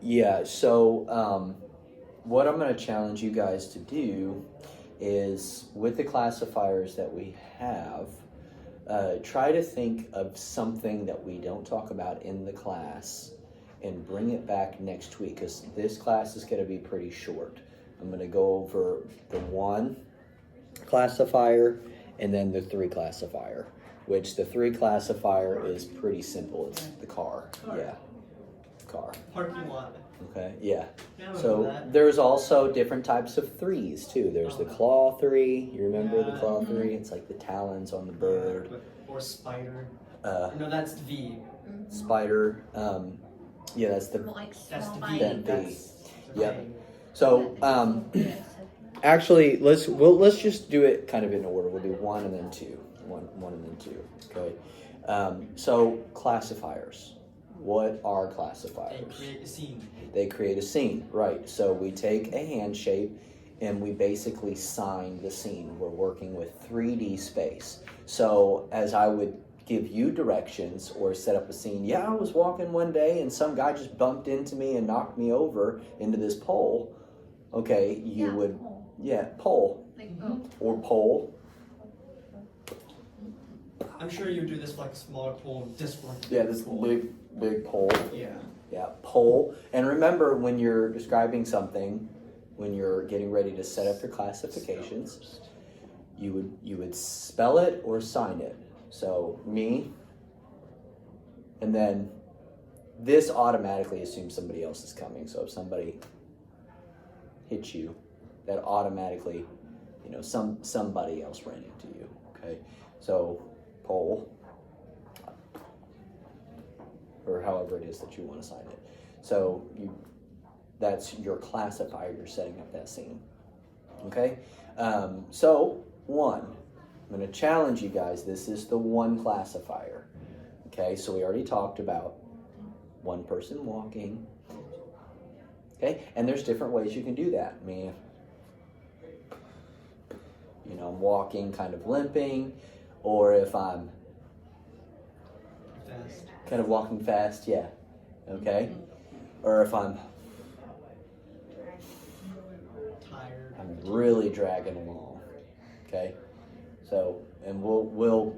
Yeah, so what I'm going to challenge you guys to do is, with the classifiers that we have, try to think of something that we don't talk about in the class and bring it back next week, because this class is going to be pretty short. I'm going to go over the 1 classifier and then the 3 classifier, which the 3 classifier is pretty simple. It's the car. Yeah, car. Parking lot. Okay, yeah. Yeah, So there's also different types of 3s too. There's the claw 3. You remember the claw 3? It's like the talons on the bird. Or spider. No, that's V. Spider. Yeah, that's the That's the V. that V. That's the Yep. V. So actually, let's just do it kind of in order. We'll do 1 and then 2. 1 and then 2. Okay. So classifiers. What are classifiers? They create a scene. They create a scene, right. So we take a hand shape and we basically sign the scene. We're working with 3D space. So as I would give you directions or set up a scene, yeah, I was walking one day and some guy just bumped into me and knocked me over into this pole. Okay, you would, pole. Like, Or pole. I'm sure you do this like smaller pole, this one. Yeah, this big pole. Yeah. Yeah, pole. And remember, when you're describing something, when you're getting ready to set up your classifications, you would spell it or sign it. So me, and then this automatically assumes somebody else is coming. So if somebody hits you, that automatically, somebody else ran into you. Okay, so pole, or however it is that you want to sign it. So that's your classifier. You're setting up that scene. Okay, so 1. I'm going to challenge you guys. This is the 1 classifier. Okay, so we already talked about one person walking. Okay, and there's different ways you can do that. I mean, I'm walking kind of limping, or if I'm Fast. kind of walking fast, yeah. Okay, or if I'm Tired. really dragging along. Okay, so, and we'll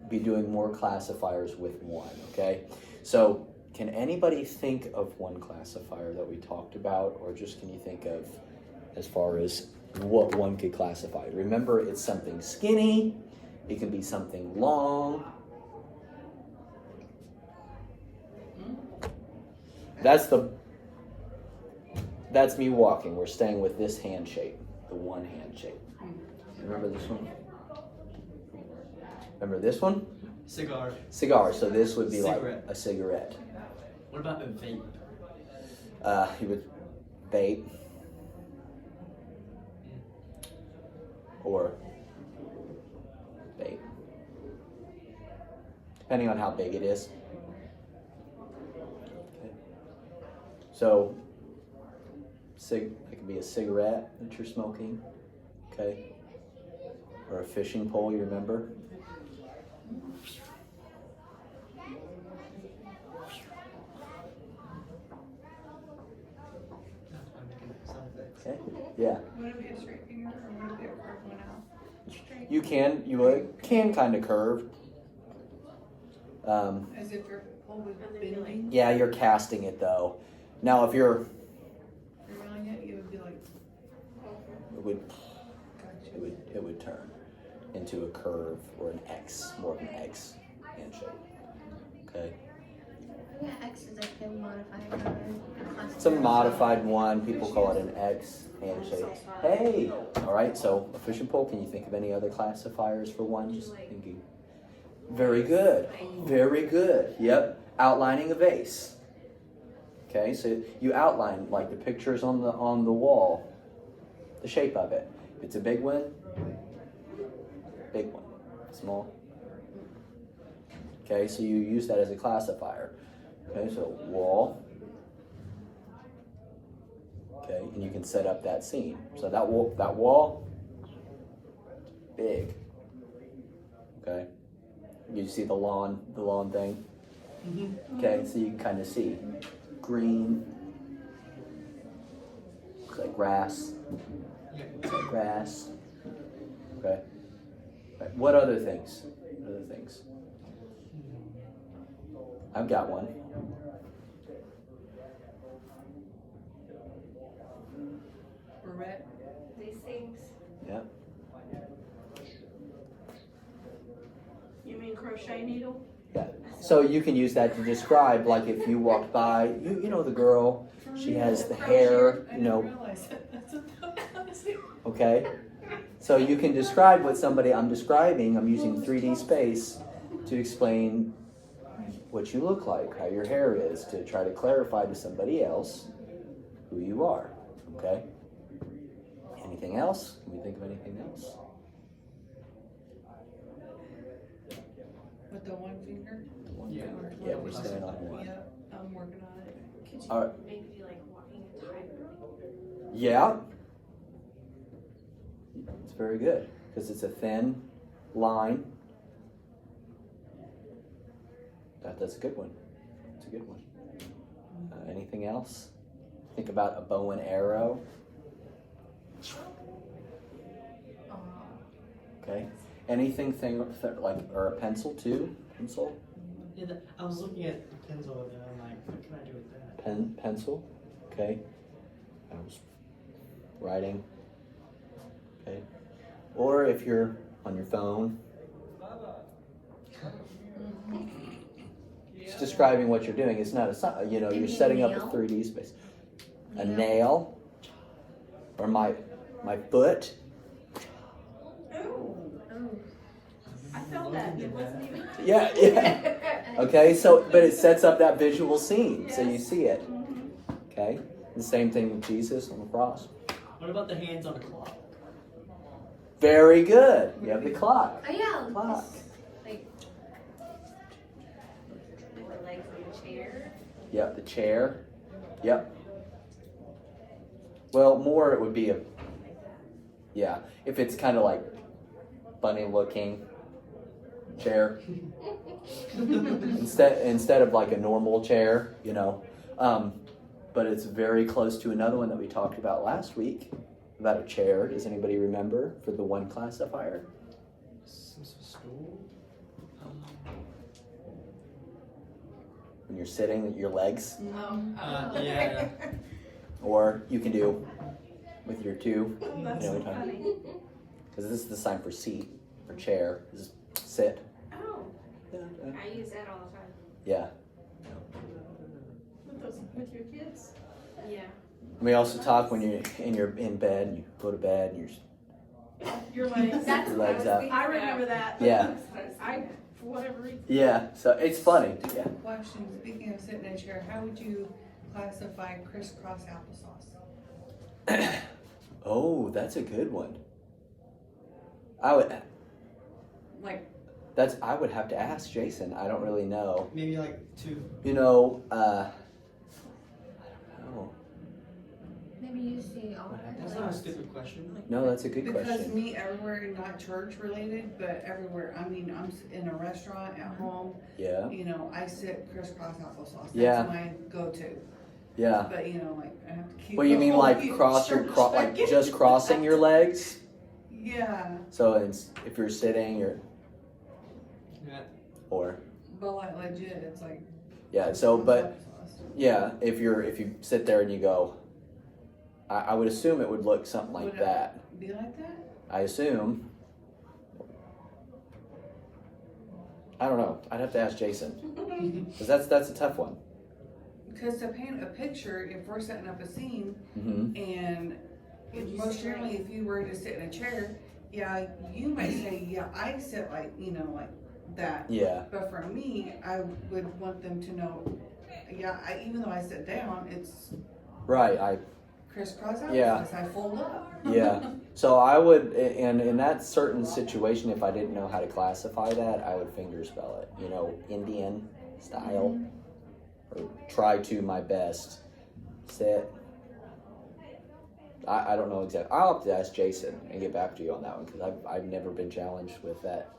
be doing more classifiers with 1. Okay, so can anybody think of 1 classifier that we talked about, or just can you think of as far as what 1 could classify? Remember, it's something skinny. It can be something long. That's me walking. We're staying with this hand shape, the 1 hand shape. Remember this one? Remember this one? Cigar. Cigar. So this would be Cigarette. like a cigarette. What about a vape? You would vape. Or vape. Depending on how big it is. Okay. So, it could be a cigarette that you're smoking. Okay. Or a fishing pole, you remember? Okay. Yeah. would it be a straight finger or would it be a curved one out? Straight. You can kind of curve. As if your pole was bending. Yeah, you're casting it though. Now, if you're, Rolling it, you would be like, it would turn into a curve or an X, more of an X handshake. Okay. Yeah, X is like a modified one. It's a modified one. People call it an X handshake. Hey! Alright, so a fishing pole, can you think of any other classifiers for 1? Just thinking. Very good. Very good. Yep. Outlining a vase. Okay, so you outline like the pictures on the wall, the shape of it. If it's a big one, big one. Small. Okay, so you use that as a classifier. Okay, so wall. Okay, and you can set up that scene. So that wall, big. Okay, you see the lawn thing. Okay, so you can kind of see green, grass. Yeah. Is that grass? Okay. Right. What other things? What other things? I've got one. Barrette. These things. Yeah. You mean crochet needle? Yeah. So you can use that to describe, like if you walked by, you know the girl, she has the hair, I you know, didn't realize that. That's what that was. okay? So you can describe what somebody I'm describing. I'm using 3D space to explain what you look like, how your hair is, to try to clarify to somebody else who you are, okay? Anything else? Can we think of anything else? With the one finger? Yeah. Yeah, we're staying on one. Yeah, I'm working on it. Could you All right. maybe feel like walking a tightrope? Yeah. It's very good because it's a thin line. That's a good one. It's a good one. Anything else? Think about a bow and arrow. Okay. Anything like, or a pencil too? Pencil? Yeah, I was looking at the pencil and I'm like, what can I do with that? Pencil. Okay. I was writing. Okay. Or if you're on your phone, it's describing what you're doing. It's not a, you know, you're setting up a 3D space. A nail, or my foot. Oh, I felt that. It wasn't even. Yeah, yeah. Okay, so but it sets up that visual scene, so you see it. Okay, the same thing with Jesus on the cross. What about the hands on the clock? Very good. You have the clock. Oh yeah. Clock. Like with the legs on the chair. Yep, the chair. Yep. Well, more it would be a, yeah, if it's kind of like funny looking chair instead of like a normal chair, you know. But it's very close to another one that we talked about last week about a chair. Does anybody remember for the one classifier? Some sort of stool? When you're sitting, your legs, No. Yeah. or you can do with your two. Oh, that's You know, so funny. Because this is the sign for seat, for chair. This is sit. Oh, I use that all the time. Yeah. With your kids? Yeah. We also talk when you're in bed and you go to bed and Your legs. That's Your legs out. I remember that. Yeah. I, for whatever reason. yeah. So it's funny. Yeah. Question, speaking of sitting in a chair, how would you classify crisscross applesauce? Oh, that's a good one. I would have to ask Jason. I don't really know. Maybe like two. You know, I don't know. Maybe you see all That's not a stupid question. No, that's a good Because question. me everywhere, not church related, but everywhere. I mean, I'm in a restaurant, at home, Yeah. you know, I sit crisscross applesauce. That's Yeah. my go-to. Yeah. But you know, like I have to keep. Well, you the mean whole like church like just crossing your legs? Yeah, So if you're sitting Yeah. or but like legit, it's like. yeah. So but applesauce. yeah, if you sit there and you go, I would assume it would look something like Would it that. Be like that? I assume. I don't know. I'd have to ask Jason because that's a tough one. Because to paint a picture, if we're setting up a scene, Mm-hmm. and Would you most say generally, like- if you were to sit in a chair, yeah, you might say, yeah, I sit like, you know, like that. Yeah. But for me, I would want them to know, yeah, even though I sit down, it's Right. crisscross applesauce. Yeah. I fold up. Yeah. So I would, and in that certain situation, if I didn't know how to classify that, I would fingerspell it. You know, Indian style, or try to my best. Sit. I don't know exactly. I'll have to ask Jason and get back to you on that one because I've never been challenged with that.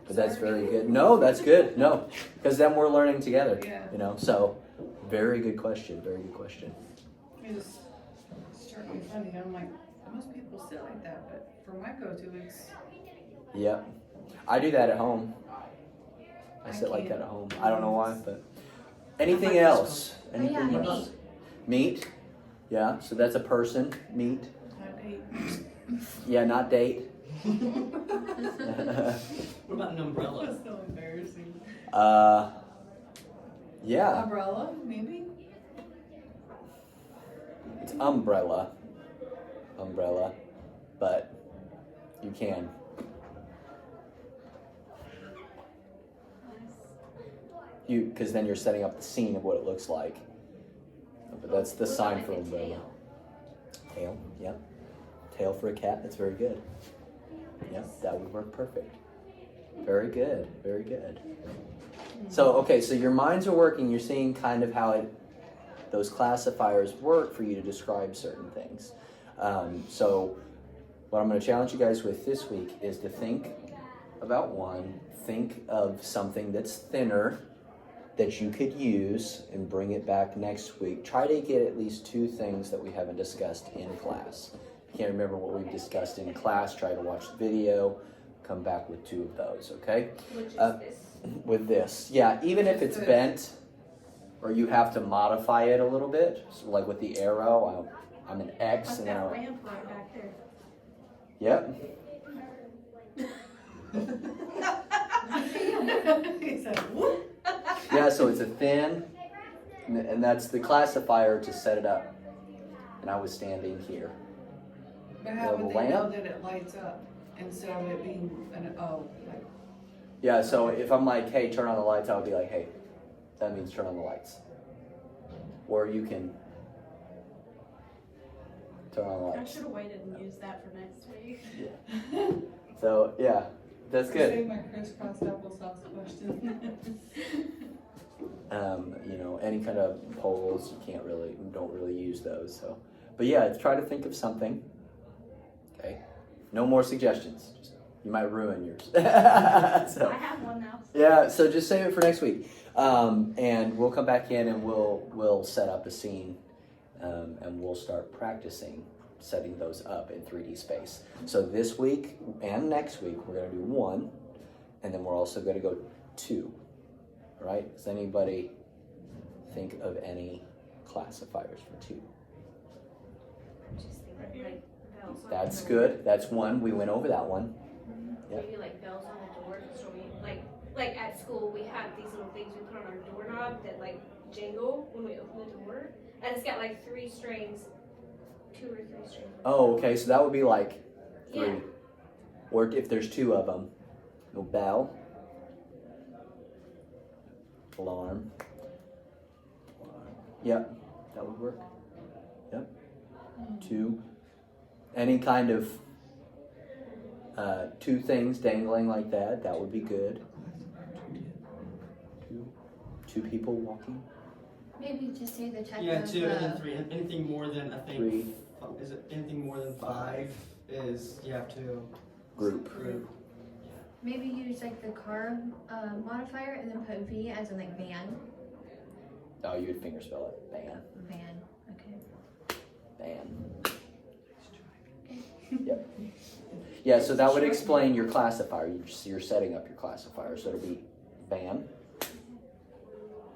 But that's very good. No, that's good. No, because then we're learning together. Yeah. You know, so very good question. Very good question. I just It's starting to be funny. I'm like, most people sit like that, but for my go-to, it's. Yep. I do that at home. I I sit like can't. that at home. I don't know why, but anything like else? Oh, yeah, Anything meat. else? Meat? Yeah, so that's a person. Meat. Not eight. Yeah, not date. What about an umbrella? That's so embarrassing. Yeah, Umbrella, maybe? it's umbrella. Umbrella, but you can. Because then you're setting up the scene of what it looks like. But that's the What about sign like for a umbrella. tail? Tail, yeah. Tail for a cat, that's very good. Yep, that would work perfect. Very good, very good. So, okay, so your minds are working. You're seeing kind of how those classifiers work for you to describe certain things. So, what I'm going to challenge you guys with this week is to think about one. Think of something that's thinner that you could use and bring it back next week. Try to get at least 2 things that we haven't discussed in class. If you can't remember what we discussed in class, try to watch the video, come back with 2 of those, okay? Which is this. With this. Yeah, even if it's bent or you have to modify it a little bit, so like with the arrow, I'm an X Like and then that I'll, lamp right back there. yep. He said, whoop. Yeah, so it's a thin, and that's the classifier to set it up. And I was standing here. But how The would they know lamp? that it lights up instead of it being like, Yeah, so if I'm like, hey, turn on the lights, I would be like, hey, that means turn on the lights. Or you can turn on the I lights. should have waited and used that for next week. Yeah. So, yeah, that's good. Say my crisscross applesauce question. You know, any kind of poles, don't really use those. So, but yeah, try to think of something. Okay, no more suggestions. You might ruin yours. So, I have one now. yeah, so just save it for next week, and we'll come back in and we'll set up a scene, and we'll start practicing setting those up in 3D space. So this week and next week we're gonna do 1, and then we're also gonna go 2. All right? Does anybody think of any classifiers for 2? Just thinking like bells on That's the door. good. That's 1. We went over that one. Yep. Maybe like bells on the door. So we like at school we have these little things we put on our doorknob that like jingle when we open the door, and it's got like 3 strings, 2 or 3 strings. Oh, okay. So that would be like 3. Yeah. Or if there's 2 of them, no bell, alarm. Yep, that would work. Yep. 2. Any kind of 2 things dangling like that, that would be good. 2 people walking. Maybe just say the type Yeah, of. 2 and then 3. Anything more than I think. 3. Is it anything more than 5? Is you have to Group. group. Maybe use like the car modifier and then put V as in like van. Oh, you would finger spell it. Ban. Van. Okay. Ban. Yep. Yeah, so that would explain your classifier. You're setting up your classifier. So it'll be ban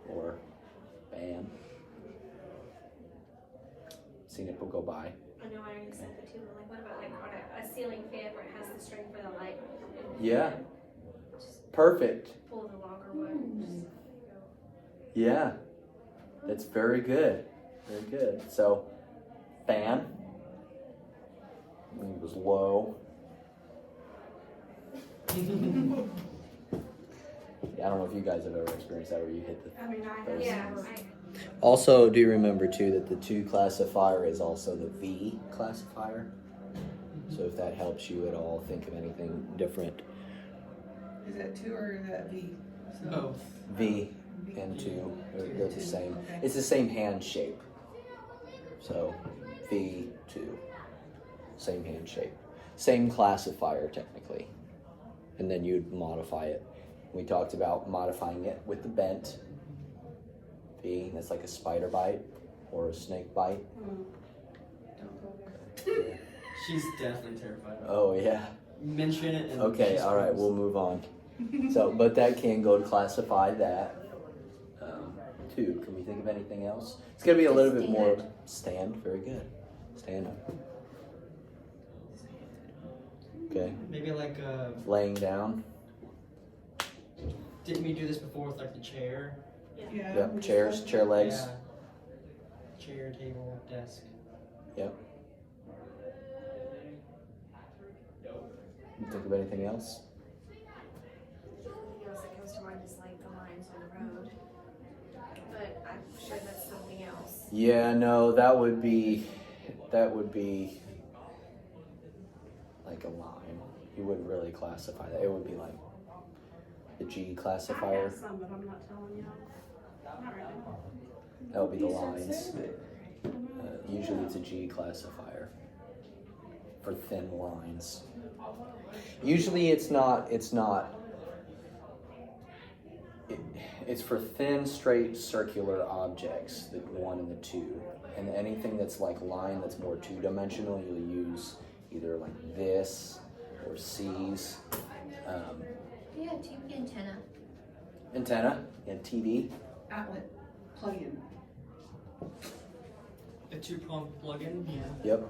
or ban. Seen it will go by. I know I already said the 2, but like what about like on a ceiling fan where it has the string for the light? Yeah. Perfect. Pull the longer one. Just go. Yeah. That's very good. Very good. So, fan. It was low. Yeah, I don't know if you guys have ever experienced that where you hit the. I mean, I Those- Yeah. Also, do remember too that the 2 classifier is also the V classifier. So if that helps you at all, think of anything different. Is that 2 or is that V? So, Both. V and 2, they're the 2, same. okay. It's the same hand shape. So V, 2, same hand shape, same classifier technically, and then you'd modify it. We talked about modifying it with the bent. V, that's like a spider bite or a snake bite. She's definitely terrified. Oh yeah. Mention it and Okay, she all right, screams. we'll move on. So, but that can go to classify that. Two, can we think of anything else? It's gonna be a little bit more stand, very good. Stand up. Okay, Maybe like laying down. didn't we do this before with like the chair? Yeah. Yep, we chairs, just- chair legs. Yeah. Chair, table, desk. Yep. You think of anything else? Something else that comes to mind is like the lines on the road. But I'm sure that's something else. Yeah, no, that would be like a line. You wouldn't really classify that. It would be like the G I classifier. have some, but I'm not telling you. Not right now. That would be the lines. Usually it's a G classifier for thin lines. Usually it's for thin, straight, circular objects, the 1 and the 2. And anything that's like line that's more two-dimensional, you'll use either like this or C's. Yeah, TV antenna. Antenna and TV. Outlet, plug-in. A 2-prong plug-in. Yeah. Yep.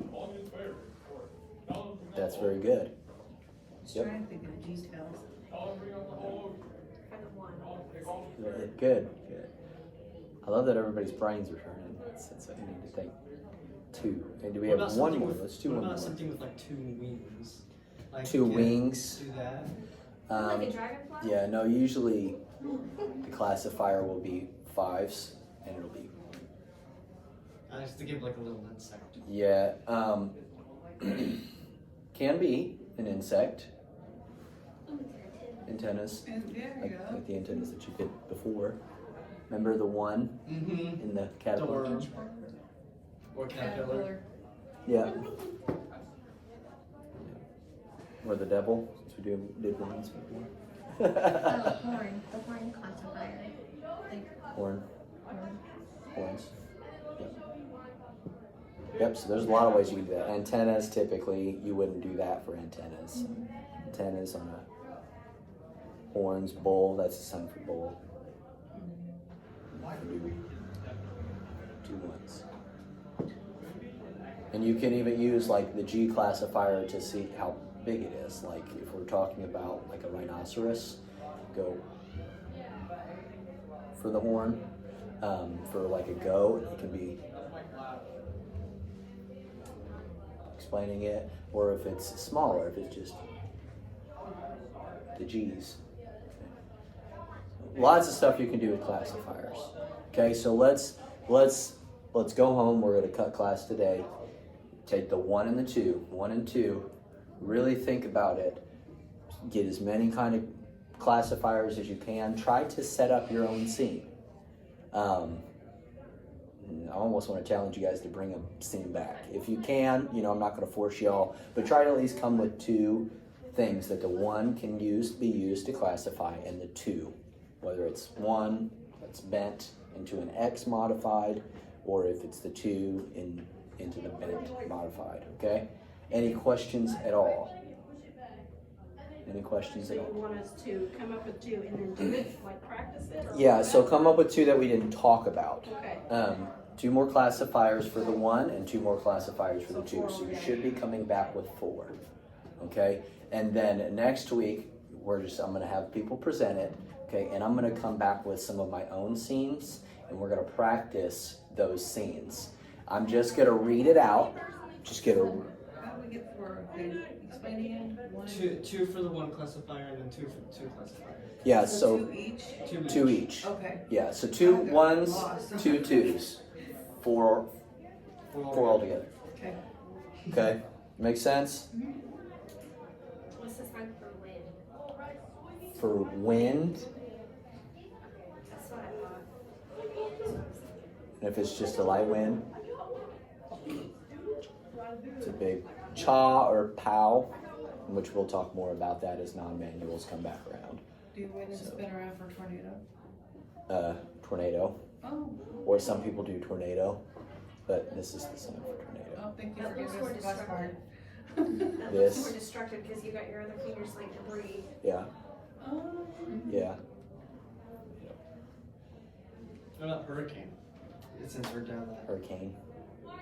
That's very good. Just Yep. trying to think of the details. For the one. Good. I love that everybody's brains are turning. That's what you need to think. 2. And do we What have about one something more? with- Let's do what one about more. something with like 2 wings? Like 2 you could wings. Do that. Like a dragonfly? Yeah, no, usually the classifier will be 5s and it'll be, Just to give like a little insect. yeah, can be an insect. Antennas, And there you go. like the antennas that you did before. Remember the one Mm-hmm. in the caterpillar? Door. Or caterpillar. Yeah. Or the devil, since we did ones before. Horn. The horn classifier. Like Horn, horn. horns. Yep, so there's a lot of ways you can do that. Antennas, typically, you wouldn't do that for antennas. Antennas on a horns, bull, that's the sign for bull. You can do 2 ones. And you can even use like the G classifier to see how big it is. Like if we're talking about like a rhinoceros, go for the horn. For like a goat, it can be explaining it, or if it's smaller, if it's just the G's. Lots of stuff you can do with classifiers. Okay, so let's go home. We're going to cut class today. Take the 1 and the 2, 1 and 2. Really think about it. Get as many kind of classifiers as you can. Try to set up your own scene. I almost want to challenge you guys to bring a scene back. If you can, I'm not going to force y'all, but try to at least come with 2 things that the 1 can be used to classify, and the 2, whether it's 1 that's bent into an X modified, or if it's the 2 into the bent modified, okay? Any questions at all? Any questions So at you all? want us to come up with 2 and then do it, like practice it? Or Yeah, what? so come up with 2 that we didn't talk about. Okay. 2 more classifiers for the 1 and 2 more classifiers for the 2. So you should be coming back with 4. Okay? And then next week, I'm going to have people present it. Okay? And I'm going to come back with some of my own scenes, and we're going to practice those scenes. I'm just going to read it out. Just get a. How do we get 4? Okay, explain again. 1. Two for the 1 classifier and then 2 for the 2 classifier. Yeah, So so 2 each? 2 each. Okay. Yeah, so 2 1s, 2 2s. 4 altogether. Okay. Okay? Makes sense? What's the sign for wind? For wind, That's what I thought. and if it's just a light wind, it's a big cha or pow, which we'll talk more about that as non-manuals come back around. Do wind and spin around for tornado? Tornado, Oh. or some people do tornado, but this is the sign for tornado. Oh, thank you That for looks giving more us the best part. That This. looks more destructive because you got your other fingers like debris. Yeah, yeah. What about hurricane? Since we're down that. Hurricane. Okay.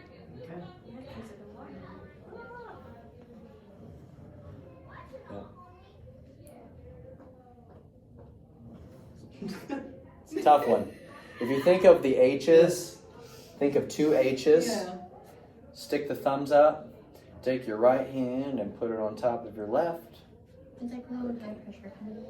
Yeah, because of the water. It's a tough one. If you think of the H's, think of two H's. Yeah. Stick the thumbs up. Take your right hand and put it on top of your left. It's like low and high pressure kind of.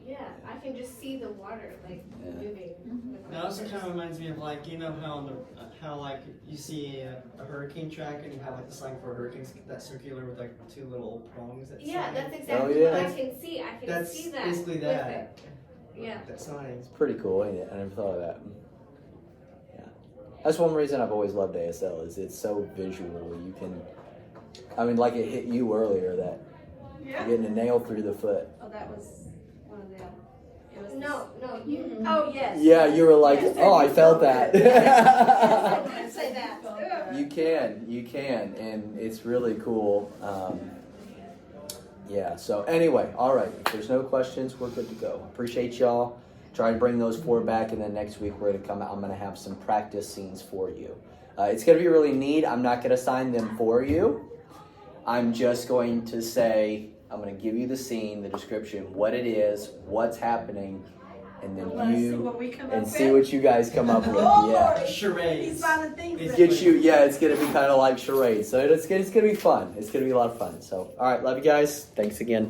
Yeah, I can just see the water like Yeah. moving. That also kind of reminds me of like, you know how on the how like you see a hurricane track and you have like the sign for hurricanes that's circular with like two little prongs that Yeah, sign. that's exactly yeah. what I can see. I can That's see that. basically with that. it. Yeah. That sign. It's pretty cool, ain't it? I never thought of that. Yeah. That's one reason I've always loved ASL is it's so visual. You can, I mean, like it hit you earlier that Yeah. you're getting a nail through the foot. Oh, that was one of them. It was No, no, you. Mhm. Oh yes. Yeah, you were like, Yes, oh, I felt that. I say that. You can, and it's really cool. Yeah, so anyway, all right. If there's no questions, we're good to go. Appreciate y'all. Try to bring those 4 back, and then next week we're gonna come out. I'm gonna have some practice scenes for you. It's gonna be really neat. I'm not gonna sign them for you. I'm just going to say, I'm gonna give you the scene, the description, what it is, what's happening, and then Let's see you what we come and up see with. what you guys come up with. Oh, Yeah. Lord. Charades. He's finding things It's that Get you, yeah, it's gonna be kind of like charades. So it's gonna be fun. It's gonna be a lot of fun. So, all right, love you guys. Thanks again.